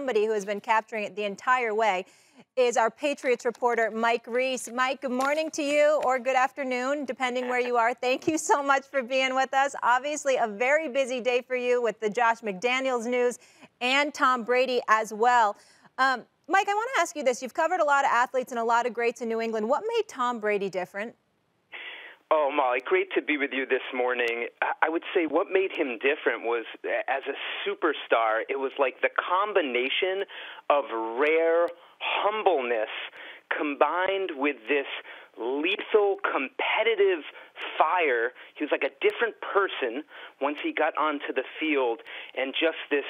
somebody who has been capturing it the entire way is our Patriots reporter, Mike Reiss. Mike, good morning to you, or good afternoon, depending where you are. Thank you so much for being with us. Obviously, a very busy day for you with the Josh McDaniels news and Tom Brady as well. Mike, I want to ask you this. You've covered a lot of athletes and a lot of greats in New England. What made Tom Brady different? Oh, Molly, great to be with you this morning. I would say what made him different was, as a superstar, it was like the combination of rare humbleness combined with this lethal, competitive fire. He was like a different person once he got onto the field, and just this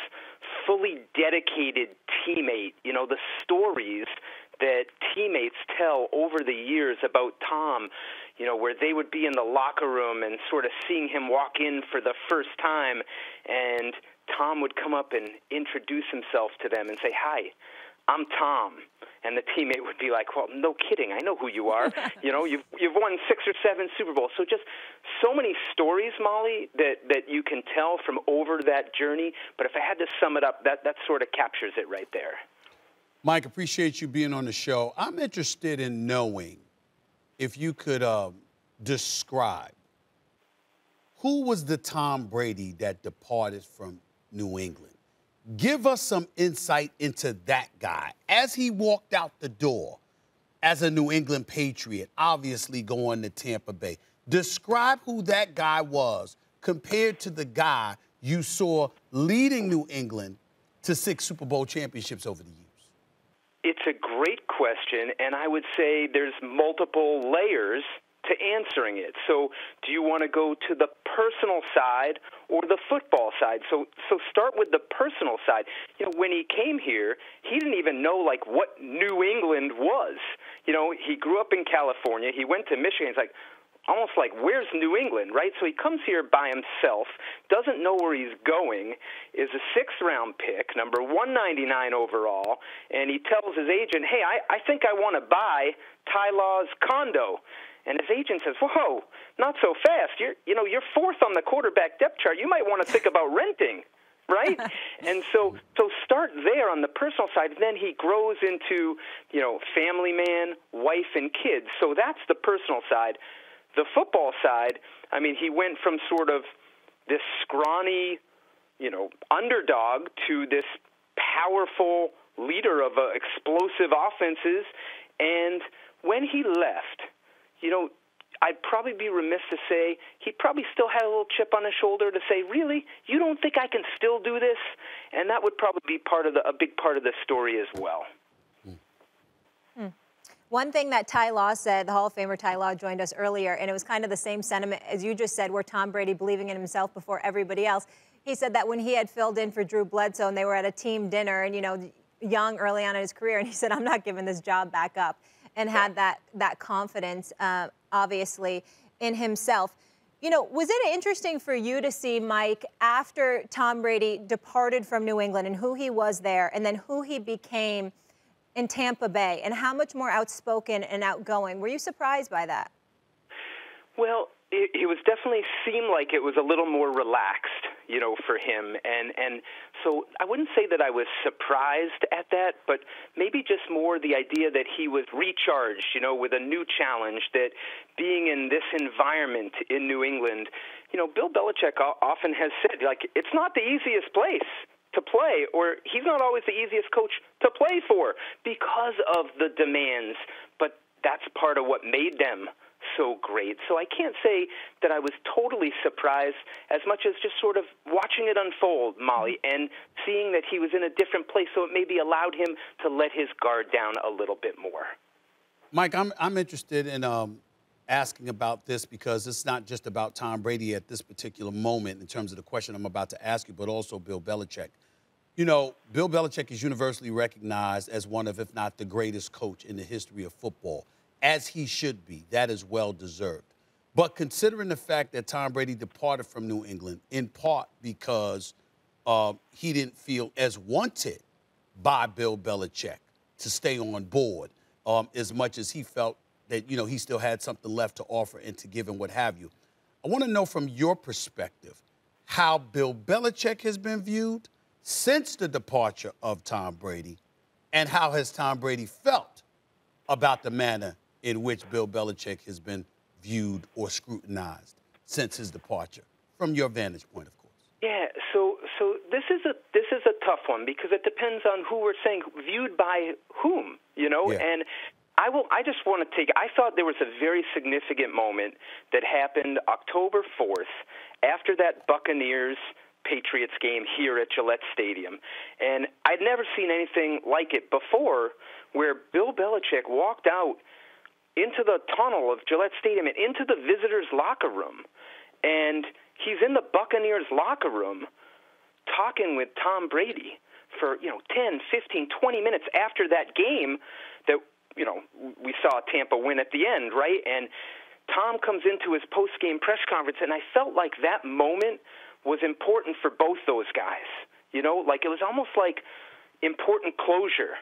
fully dedicated teammate. You know, the stories that teammates tell over the years about Tom, you know, where they would be in the locker room and sort of seeing him walk in for the first time, and Tom would come up and introduce himself to them and say, "Hi, I'm Tom." And the teammate would be like, "Well, no kidding, I know who you are. You know, you've won 6 or 7 Super Bowls." So just so many stories, Molly, that you can tell from over that journey. But if I had to sum it up, that sort of captures it right there. Mike, appreciate you being on the show. I'm interested in knowing if you could describe who was the Tom Brady that departed from New England. Give us some insight into that guy as he walked out the door as a New England Patriot, obviously going to Tampa Bay. Describe who that guy was compared to the guy you saw leading New England to 6 Super Bowl championships over the years. It's a great question, and I would say there's multiple layers to answering it. So do you want to go to the personal side or the football side? So start with the personal side. You know, when he came here, he didn't even know, like, what New England was. You know, he grew up in California. He went to Michigan. He's like, almost like, where's New England, right? So he comes here by himself, doesn't know where he's going, is a 6th-round pick, number 199 overall, and he tells his agent, "Hey, I think I want to buy Ty Law's condo." And his agent says, "Whoa, not so fast. You're 4th on the quarterback depth chart. You might want to think about renting." Right? And so start there on the personal side. And then he grows into, you know, family man, wife, and kids. So that's the personal side. The football side, I mean, he went from sort of this scrawny, you know, underdog to this powerful leader of explosive offenses. And when he left, you know, I'd probably be remiss to say he probably still had a little chip on his shoulder to say, "Really? You don't think I can still do this?" And that would probably be a big part of the story as well. One thing that Ty Law said, the Hall of Famer Ty Law joined us earlier, and it was kind of the same sentiment as you just said, where Tom Brady believing in himself before everybody else. He said that when he had filled in for Drew Bledsoe and they were at a team dinner and, you know, young early on in his career, and he said, "I'm not giving this job back up," and had that confidence, obviously, in himself. You know, was it interesting for you to see, Mike, after Tom Brady departed from New England and who he was there and then who he became in Tampa Bay and how much more outspoken and outgoing? Were you surprised by that? Well, it was definitely seemed like it was a little more relaxed, you know, for him. And so I wouldn't say that I was surprised at that, but maybe just more the idea that he was recharged, you know, with a new challenge, that being in this environment in New England, you know, Bill Belichick often has said, like, it's not the easiest place to play, or he's not always the easiest coach to play for because of the demands, but that's part of what made them so great. So I can't say that I was totally surprised as much as just sort of watching it unfold, Molly, and seeing that he was in a different place, so it maybe allowed him to let his guard down a little bit more. Mike, I'm interested in asking about this because it's not just about Tom Brady at this particular moment in terms of the question I'm about to ask you, but also Bill Belichick. You know, Bill Belichick is universally recognized as one of, if not the greatest coach in the history of football, as he should be. That is well-deserved. But considering the fact that Tom Brady departed from New England, in part because he didn't feel as wanted by Bill Belichick to stay on board as much as he felt that, you know, he still had something left to offer and to give and what have you. I want to know from your perspective how Bill Belichick has been viewed since the departure of Tom Brady, and how has Tom Brady felt about the manner in which Bill Belichick has been viewed or scrutinized since his departure, from your vantage point, of course? Yeah, so this is a tough one because it depends on who we're saying viewed by whom, you know. Yeah. And I just want to I thought there was a very significant moment that happened October 4th after that Buccaneers Patriots game here at Gillette Stadium, and I'd never seen anything like it before, where Bill Belichick walked out into the tunnel of Gillette Stadium and into the visitors' locker room, and he's in the Buccaneers locker room talking with Tom Brady for 10, 15, 20 minutes after that game that we saw Tampa win at the end, right? And Tom comes into his post-game press conference, and I felt like that moment was important for both those guys. Like it was almost like important closure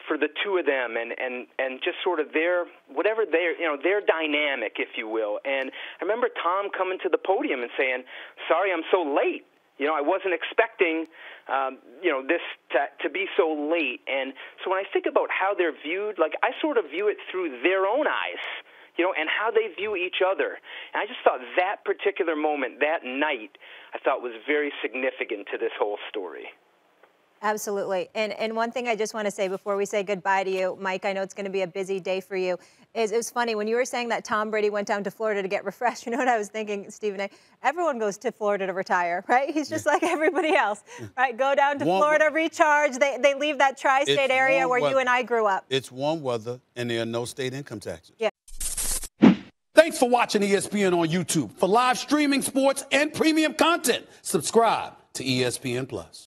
for the two of them, and just sort of their dynamic, if you will. And I remember Tom coming to the podium and saying, "Sorry, I'm so late. I wasn't expecting, this to be so late." And so when I think about how they're viewed, like I sort of view it through their own eyes, and how they view each other. And I just thought that particular moment, that night, I thought was very significant to this whole story. Absolutely. And one thing I just want to say before we say goodbye to you, Mike, I know it's going to be a busy day for you, is it was funny when you were saying that Tom Brady went down to Florida to get refreshed. You know what I was thinking, Stephen A? Everyone goes to Florida to retire, right? He's just like everybody else, right? Go down to Florida, recharge. They leave that tri-state area where you and I grew up. It's warm weather, and there are no state income taxes. Yeah. Thanks for watching ESPN on YouTube. For live streaming, sports, and premium content, subscribe to ESPN+.